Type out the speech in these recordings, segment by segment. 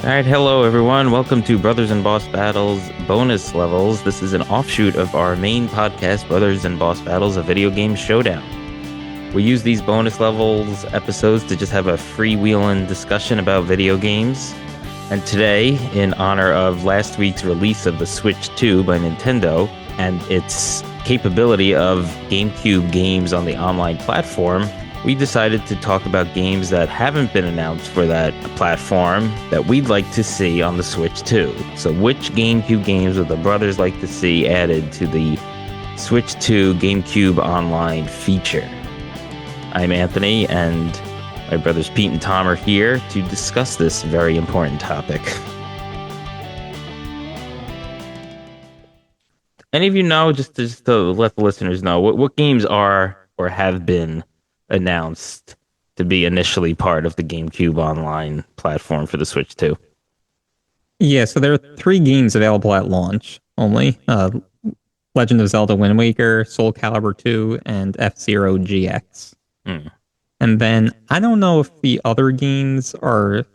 All right, hello everyone. Welcome to Brothers and Boss Battles bonus levels. This is an offshoot of our main podcast, Brothers and Boss Battles, a video game showdown. We use these bonus levels episodes to just have a freewheeling discussion about video games. And today, in honor of last week's release of the Switch 2 by Nintendo and its capability of GameCube games on the online platform, we decided to talk about games that haven't been announced for that platform that we'd like to see on the Switch 2. So which GameCube games would the brothers like to see added to the Switch 2 GameCube Online feature? I'm Anthony, and my brothers Pete and Tom are here to discuss this very important topic. Any of you know, just to let the listeners know, what games are or have been announced to be initially part of the GameCube Online platform for the Switch 2? Yeah, so there are 3 games available at launch only. Legend of Zelda Wind Waker, Soul Calibur 2, and F-Zero GX. And then I don't know if the other games are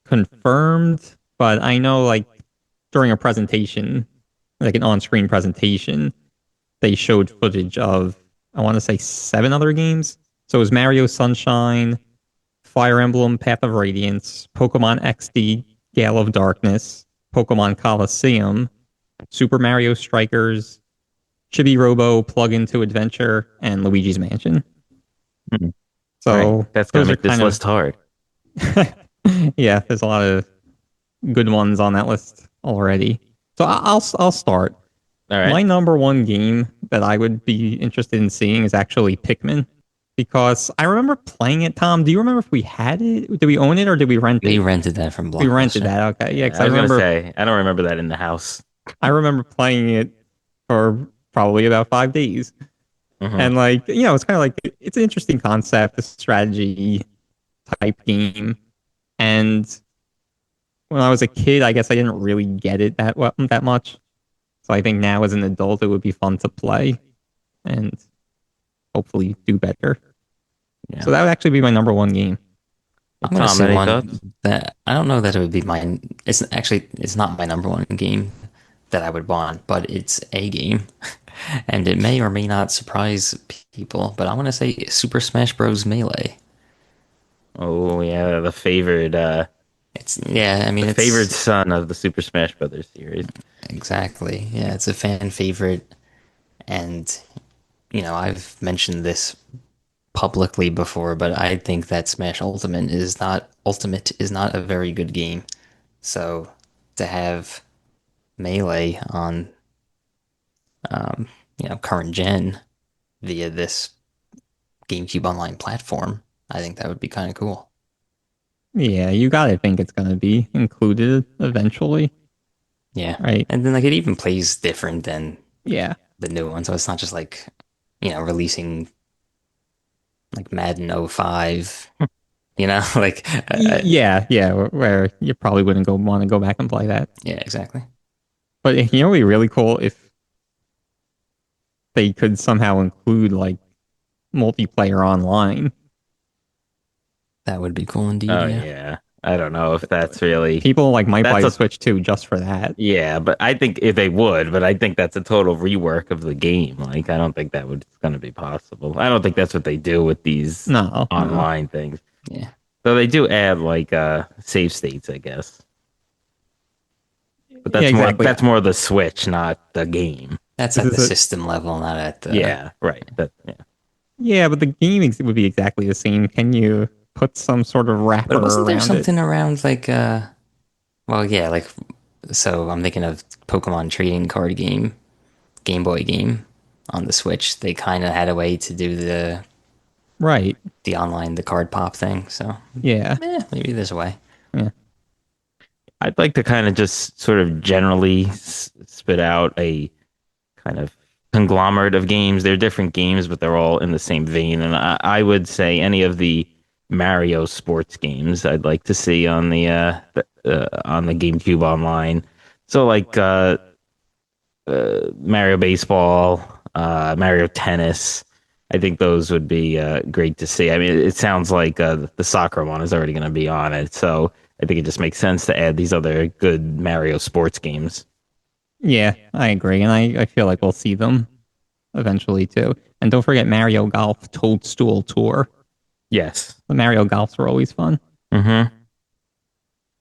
confirmed, but I know like during a presentation, like an on-screen presentation, they showed footage of, I want to say 7 other games. So it was Mario Sunshine, Fire Emblem Path of Radiance, Pokemon XD Gale of Darkness, Pokemon Coliseum, Super Mario Strikers, Chibi Robo Plug Into Adventure, and Luigi's Mansion. So right. That's going to make this list hard. Yeah, there's a lot of good ones on that list already. So I'll start. All right. My number one game that I would be interested in seeing is actually Pikmin, because I remember playing it. Tom, do you remember if we had it? Did we own it or did we rent it? We rented that from Blockbuster. We rented that, okay. Yeah, I was going to say, I don't remember that in the house. I remember playing it for probably about 5 days. And like, you know, it's kind of like, it's an interesting concept, a strategy type game. And when I was a kid, I guess I didn't really get it that much. So I think now as an adult, it would be fun to play and hopefully do better. Yeah. So that would actually be my number one game. I'm going to say one that I don't know that it would be mine. It's not my number one game that I would want, but it's a game. And it may or may not surprise people, but I want to say Super Smash Bros. Melee. Oh, yeah, the favored... It's favorite son of the Super Smash Brothers series. Exactly. Yeah, it's a fan favorite. And, you know, I've mentioned this publicly before, but I think that Smash Ultimate is not a very good game. So to have Melee on current gen via this GameCube Online platform, I think that would be kind of cool. Yeah, you gotta think it's gonna be included eventually. Yeah. Right. And then like it even plays different than the new one. So it's not just like, you know, releasing like Madden 05, you know, like where you probably wouldn't want to go back and play that. Yeah, exactly. But you know, it'd be really cool if they could somehow include like multiplayer online. That would be cool indeed. Oh, yeah. I don't know if that's really... People like might buy the Switch 2 just for that. Yeah, but I think if they would, but I think that's a total rework of the game. Like, I don't think that it's going to be possible. I don't think that's what they do with these online things. Yeah. So they do add like save states, I guess. But that's more the Switch, not the game. That's at the system level, not at the... Yeah, right. Yeah, but the game would be exactly the same. Can you put some sort of wrapper around it? But wasn't there something around like, so I'm thinking of Pokemon trading card game, Game Boy game on the Switch. They kind of had a way to do the online, the card pop thing. So yeah, maybe there's a way. Yeah. I'd like to kind of just sort of generally spit out a kind of conglomerate of games. They're different games, but they're all in the same vein. And I would say any of the Mario sports games I'd like to see on the GameCube Online. So like Mario Baseball, Mario Tennis. I think those would be great to see. I mean, it sounds like the soccer one is already going to be on it. So I think it just makes sense to add these other good Mario sports games. Yeah, I agree, and I feel like we'll see them eventually too. And don't forget Mario Golf Toadstool Tour. Yes. The Mario Golfs were always fun. Mm-hmm.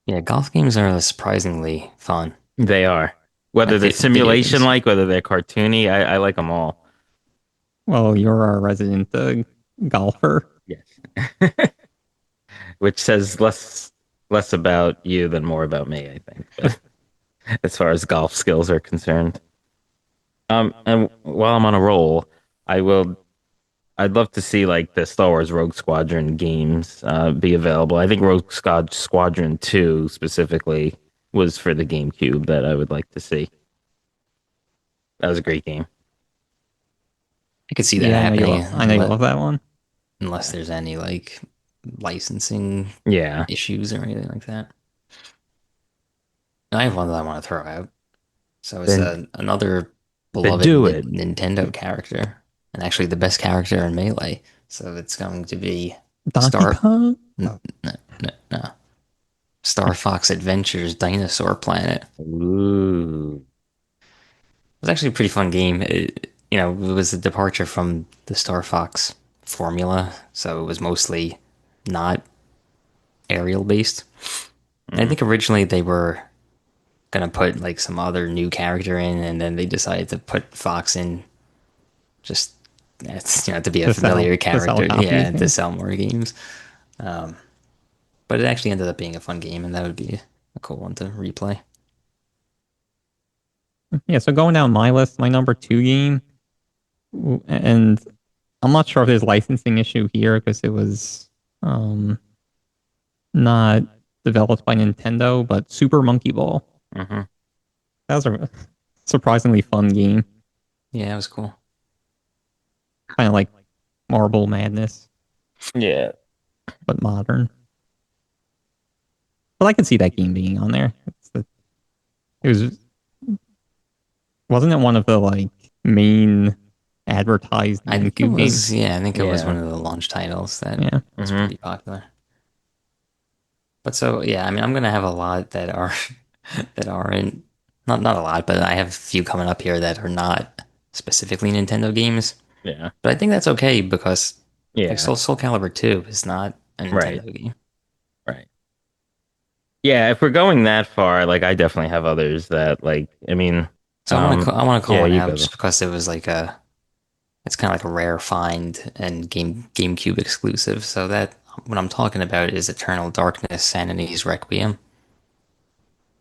Yeah, golf games are surprisingly fun. They are. Whether they're Video simulation games. like, whether they're cartoony, I like them all. Well, you're our resident golfer. Yes. Which says less about you than more about me, I think. But as far as golf skills are concerned. And while I'm on a roll, I will I'd love to see like the Star Wars Rogue Squadron games be available. I think Squadron 2 specifically was for the GameCube that I would like to see. That was a great game. I could see that Yeah, happening I know you love that one. unless there's any like licensing Yeah. issues or anything like that. I have one that I want to throw out. So it's Then another then beloved do it. Nintendo character, and actually the best character in Melee. So it's going to be Donkey Star Kong? no, no, no, no. Star Fox Adventures Dinosaur Planet. Ooh. It was actually a pretty fun game. It was a departure from the Star Fox formula, so it was mostly not aerial based. I think originally they were gonna put like some other new character in, and then they decided to put Fox in just to be a familiar character, yeah, to sell more games. But it actually ended up being a fun game, and that would be a cool one to replay. Yeah, so going down my list, my number 2 game, and I'm not sure if there's licensing issue here because it was not developed by Nintendo, but Super Monkey Ball. Mm-hmm. That was a surprisingly fun game. Yeah, it was cool. Kind of like Marble Madness, Yeah. but modern. But I can see that game being on there. It was, wasn't it one of the like main advertised I think it GameCube games? was, yeah, I think it was Yeah. one of the launch titles that Yeah. was Mhm. pretty popular. But so yeah, I mean, I'm gonna have a lot that are that aren't not a lot, but I have a few coming up here that are not specifically Nintendo games. Yeah. But I think that's okay because Yeah. like Soul Calibur 2 is not a Nintendo Right. game. Right. Yeah, if we're going that far, like I definitely have others that like I mean So I want to call yeah, it you out go. just because it was like it's kind of like a rare find and GameCube exclusive. So that what I'm talking about is Eternal Darkness: Sanity's Requiem.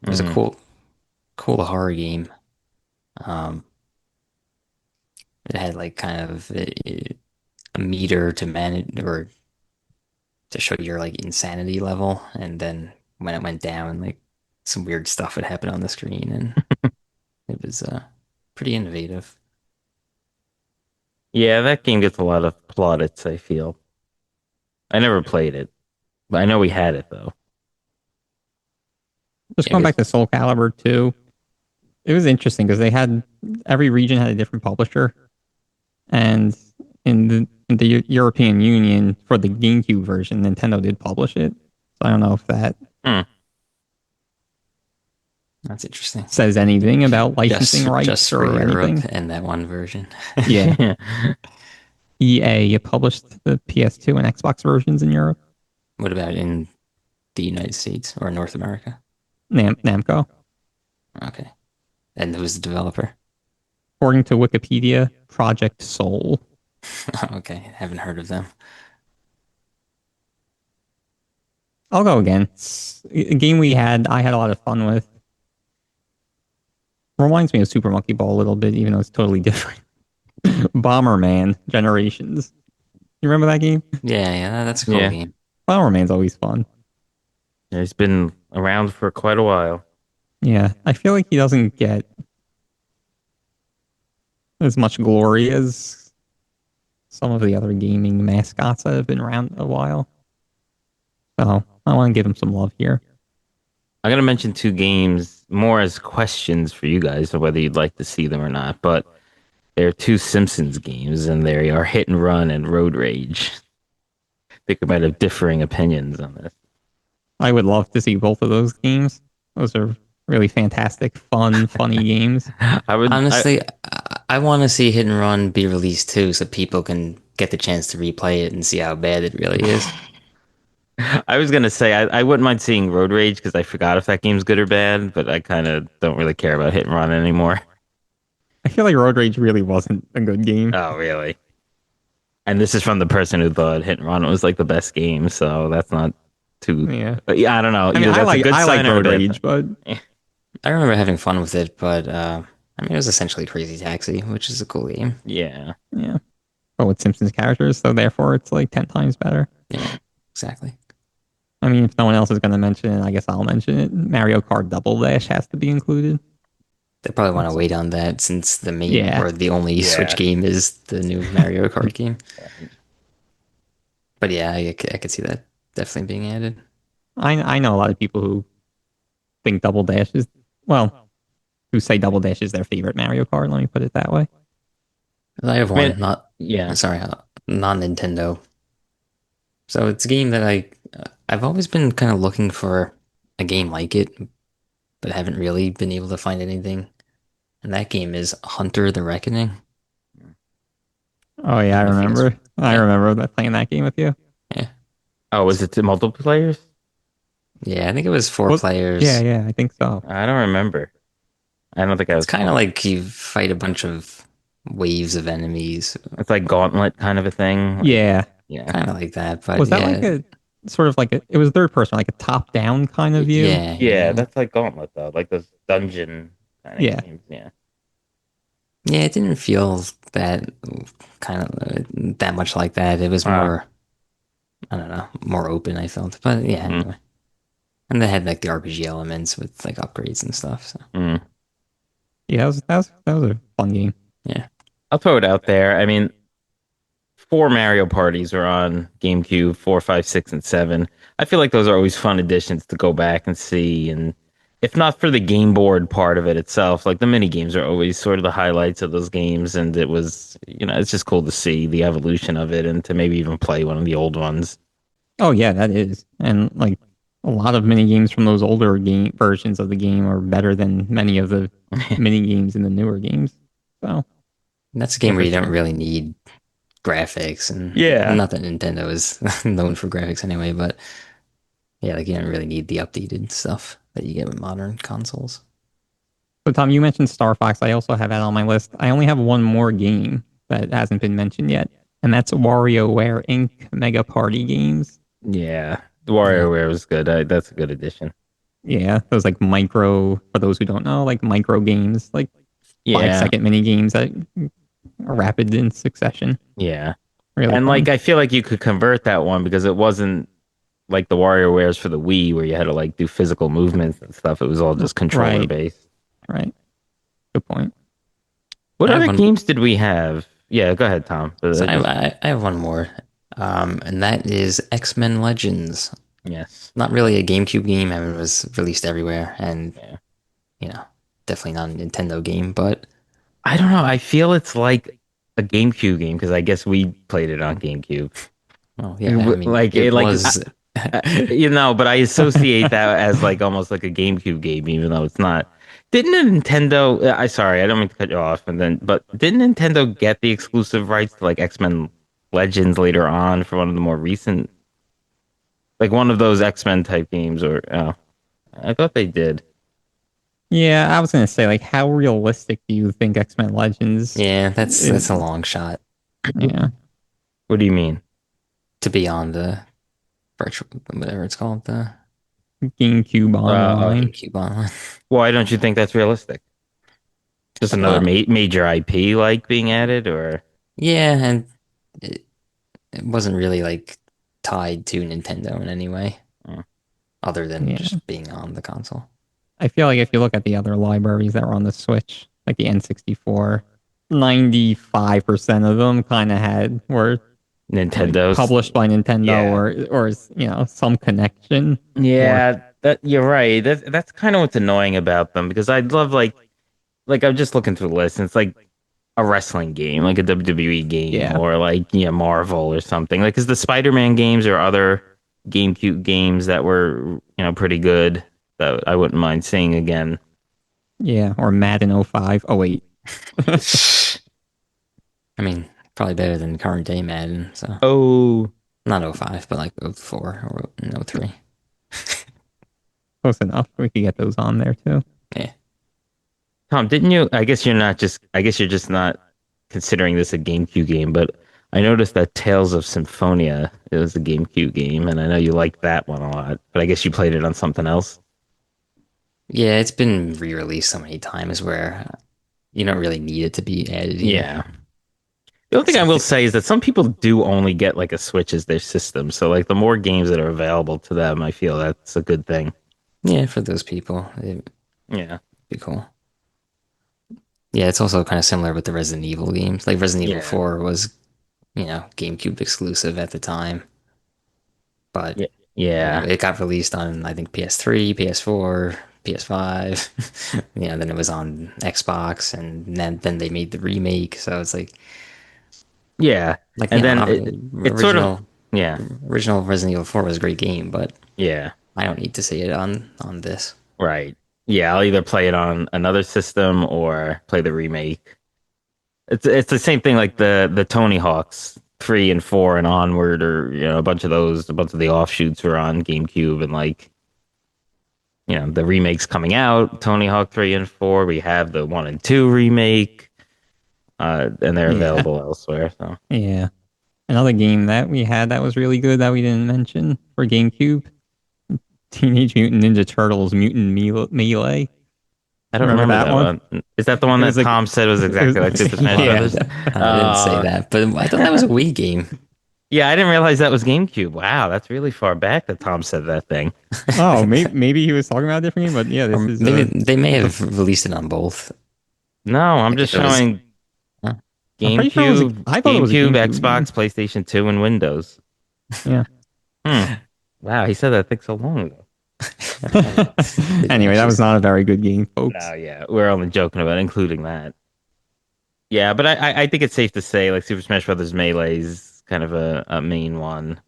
It was a Mhm. cool horror game. Um, it had like kind of a meter to manage or to show your like insanity level, and then when it went down, like some weird stuff would happen on the screen, and it was pretty innovative. Yeah, that game gets a lot of plaudits, I feel. I never played it, but I know we had it though. Just Yeah, going 'cause- back to Soul Calibur 2, it was interesting because they had every region had a different publisher, and in the European Union for the GameCube version, Nintendo did publish it. So I don't know if that Hmm. that's interesting. says anything about licensing rights Just for or Europe anything. and that one version. Yeah, EA published the PS2 and Xbox versions in Europe. What about in the United States or North America? Namco. Okay. And who's the developer? According to Wikipedia, Project Soul. Okay, haven't heard of them. I'll go again. It's a game I had a lot of fun with. Reminds me of Super Monkey Ball a little bit, even though it's totally different. Bomberman Generations. You remember that game? Yeah, that's a cool Yeah. game. Bomberman's always fun. It's been around for quite a while. Yeah, I feel like he doesn't get as much glory as some of the other gaming mascots that have been around a while. So I want to give him some love here. I'm gonna mention two games more as questions for you guys of whether you'd like to see them or not, but they're two Simpsons games and they are Hit and Run and Road Rage. I think we might have differing opinions on this. I would love to see both of those games. Those are really fantastic, funny games. Honestly, I want to see Hit and Run be released too, so people can get the chance to replay it and see how bad it really is. I was gonna say I wouldn't mind seeing Road Rage because I forgot if that game's good or bad, but I kind of don't really care about Hit and Run anymore. I feel like Road Rage really wasn't a good game. Oh, really? And this is from the person who thought Hit and Run was like the best game, so that's not too. Yeah. But yeah, I don't know. I mean, Either that's a good I like sign or a Road bad Rage, but I remember having fun with it, but I mean, it was essentially Crazy Taxi, which is a cool game. Yeah. yeah. But with Simpsons characters, so therefore it's like 10 times better. Yeah, exactly. I mean, if no one else is going to mention it, I guess I'll mention it. Mario Kart Double Dash has to be included. They probably want to wait on that since the main Yeah. or the only Switch game is the new Mario Kart game. But yeah, I could see that definitely being added. I know a lot of people who think Double Dash is, well, who say Double Dash is their favorite Mario Kart. Let me put it that way. I have one, Yeah. non-Nintendo. So it's a game that I've always been kind of looking for a game like it, but haven't really been able to find anything. And that game is Hunter the Reckoning. Oh yeah, I I think it's- remember. I remember playing that game with you. Yeah. Oh, was it to multiple players? Yeah, I think it was 4 Well, players. Yeah, I think so. I don't remember. I don't think I was. It's kind of like you fight a bunch of waves of enemies. It's like Gauntlet kind of a thing. Yeah. Yeah. Kind of like that, but Was that yeah, like a sort of like it was third person, like a top down kind of view? Yeah, that's like Gauntlet though, like those dungeon kind of Yeah. games. Yeah. Yeah, it didn't feel that kind of that much like that. It was more, I don't know, more open, I felt. But yeah, anyway. And they had like the RPG elements with like upgrades and stuff. So Mm. Yeah, that was a fun game. yeah, I'll throw it out there. I mean, 4 Mario parties are on GameCube, 4, 5, 6, and 7. I feel like those are always fun additions to go back and see. And if not for the game board part of it itself, like the mini games are always sort of the highlights of those games. And it was, it's just cool to see the evolution of it and to maybe even play one of the old ones. Oh yeah, that is. And like a lot of mini games from those older game versions of the game are better than many of the mini games in the newer games. So and that's a game where you don't really need graphics, and not that Nintendo is known for graphics anyway, but yeah, like you don't really need the updated stuff that you get with modern consoles. So Tom, you mentioned Star Fox. I also have that on my list. I only have one more game that hasn't been mentioned yet, and that's WarioWare Inc. Mega Party Games. Yeah, the WarioWare was good. That's a good addition. Yeah, those like micro, for those who don't know, like micro games, like 5-second mini games that are rapid in succession. Yeah. Really and fun. like I feel like you could convert that one because it wasn't like the WarioWares for the Wii where you had to like do physical movements and stuff. It was all just controller based. Right. Good point. What other games did we have? Yeah, go ahead, Tom. So I have one more, and that is X-Men Legends. Yes. Not really a GameCube game. I mean, it was released everywhere, and definitely not a Nintendo game. But I don't know. I feel it's like a GameCube game because I guess we played it on GameCube. Well, yeah, I mean, it was. But I associate that as like almost like a GameCube game, even though it's not. Didn't Nintendo? Sorry, I don't mean to cut you off. But didn't Nintendo get the exclusive rights to like X-Men Legends later on for one of the more recent, like one of those X-Men type games? Or I thought they did. Yeah, I was gonna say, like, how realistic do you think X-Men Legends? Yeah, that's a long shot. Yeah. What do you mean? To be on the virtual, whatever it's called, the GameCube Online. GameCube Online. Why don't you think that's realistic? Just another major IP like being added, or yeah, and it wasn't really like tied to Nintendo in any way, other than just being on the console. I feel like if you look at the other libraries that were on the Switch, like the N64, 95% of them kind of were Nintendo's published by Nintendo or some connection. Yeah, that you're right. That's kind of what's annoying about them because I'd love like I'm just looking through the list and it's like a wrestling game, like a WWE game or like Marvel or something. Like, because the Spider-Man games or other GameCube games that were, pretty good that I wouldn't mind seeing again. Yeah, or Madden 05. Oh wait. I mean, probably better than current day Madden. So Oh, not 05, but like 04 or 03. Close enough. We could get those on there too. Yeah. Tom, didn't you? I guess you're just not considering this a GameCube game, but I noticed that Tales of Symphonia is a GameCube game, and I know you like that one a lot, but I guess you played it on something else. Yeah, it's been re-released so many times where you don't really need it to be added here. Yeah. The only thing I will say is that some people do only get like a Switch as their system. So like the more games that are available to them, I feel that's a good thing. Yeah, for those people, it'd Yeah. be cool. Yeah, it's also kind of similar with the Resident Evil games. Like Resident Evil Yeah. 4 was, GameCube exclusive at the time, but Yeah. Yeah. it got released on I think PS3, PS4, PS5. Then it was on Xbox, and then they made the remake. So it's Yeah. like And then it's sort of, original yeah. original Resident Evil 4 was a great game, but Yeah. I don't need to see it on this. Right. Yeah. I'll either play it on another system or play the remake. It's the same thing like the Tony Hawks 3 and 4 and onward, or a bunch of the offshoots were on GameCube, and like the remakes coming out, Tony Hawk 3 and 4. We have the 1 and 2 remake, and they're available elsewhere. So Yeah. Another game that we had that was really good that we didn't mention for GameCube, Teenage Mutant Ninja Turtles Mutant Melee. I don't remember that one. Is that the one that was like- Tom said was exactly like Super Smash Yeah. Brothers? I didn't say that, but I thought that was a Wii game. Yeah, I didn't realize that was GameCube. Wow, that's really far back that Tom said that thing. Oh, maybe he was talking about a different game, but yeah, this Or is maybe they may have released it on both. No, I'm just It was- showing Huh? I'm pretty sure it was GameCube, I thought it was a GameCube, GameCube Xbox, PlayStation 2, and Windows. Yeah. Wow, he said that thing so long ago. Anyway, that was not a very good game, folks. No, yeah, we're only joking about including that. Yeah, but I think it's safe to say like Super Smash Brothers Melee is kind of a main one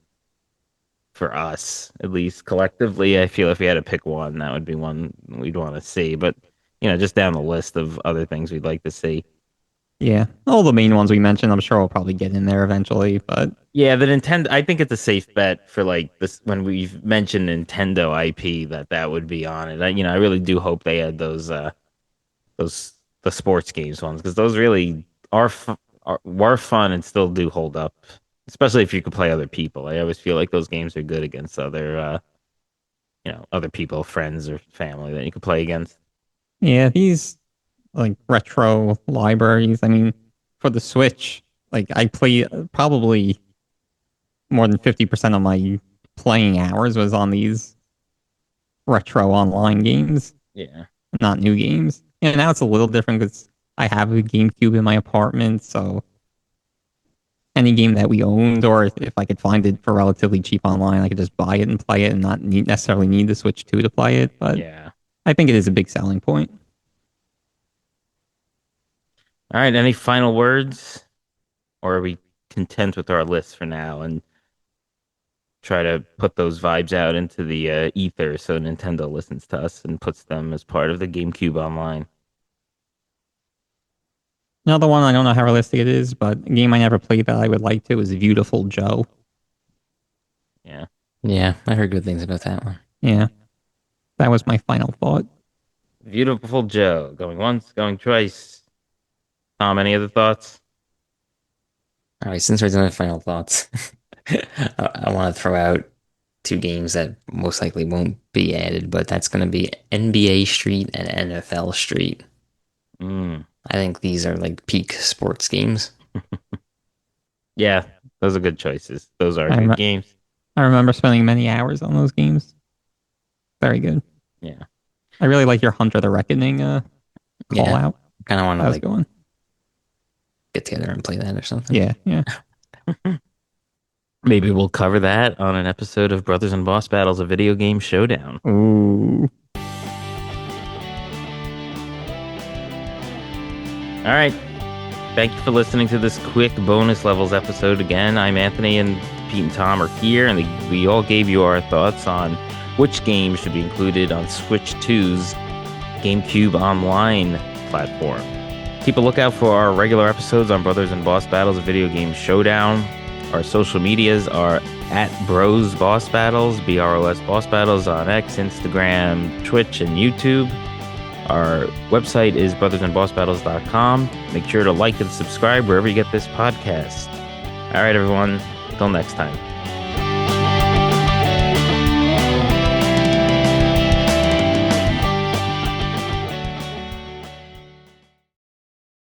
for us, at least collectively. I feel if we had to pick one, that would be one we'd want to see. But just down the list of other things we'd like to see. Yeah, all the main ones we mentioned, I'm sure we'll probably get in there eventually. But Yeah, the Nintendo. I think it's a safe bet for like this when we've mentioned Nintendo IP that would be on it. I really do hope they had those the sports games ones, because those really were fun and still do hold up, especially if you could play other people. I always feel like those games are good against other other people, friends or family that you could play against. yeah, these like retro libraries. I mean, for the Switch, like I play probably more than 50% of my playing hours was on these retro online games, Yeah. not new games. And now it's a little different because I have a GameCube in my apartment, so any game that we owned, or if I could find it for relatively cheap online, I could just buy it and play it and not necessarily need the Switch 2 to play it. But Yeah. I think it is a big selling point. All right. Any final words, or are we content with our list for now and try to put those vibes out into the ether so Nintendo listens to us and puts them as part of the GameCube Online? Another one, I don't know how realistic it is, but a game I never played that I would like to is Beautiful Joe. Yeah. Yeah, I heard good things about that one. Yeah. That was my final thought. Beautiful Joe. Going once, going twice. Tom, any other thoughts? All right, since we're doing final thoughts, I want to throw out two games that most likely won't be added, but that's going to be NBA Street and NFL Street. Mm. I think these are like peak sports games. Yeah, those are good choices. Those are I'm good not- games. I remember spending many hours on those games. Very good. Yeah. I really like your Hunter the Reckoning call Yeah. out. Kind of want That to was a like good one. get together and play that or something. Yeah, yeah. Maybe we'll cover that on an episode of Brothers and Boss Battles, a video game showdown. Ooh. All right. Thank you for listening to this quick bonus levels episode again. I'm Anthony, and Pete and Tom are here, and we all gave you our thoughts on which game should be included on Switch 2's GameCube Online platform. Keep a lookout for our regular episodes on Brothers and Boss Battles, a video game showdown. Our social medias are at Bros Boss Battles, BROS Boss Battles on X, Instagram, Twitch, and YouTube. Our website is brothersandbossbattles.com. Make sure to like and subscribe wherever you get this podcast. All right, everyone. Until next time.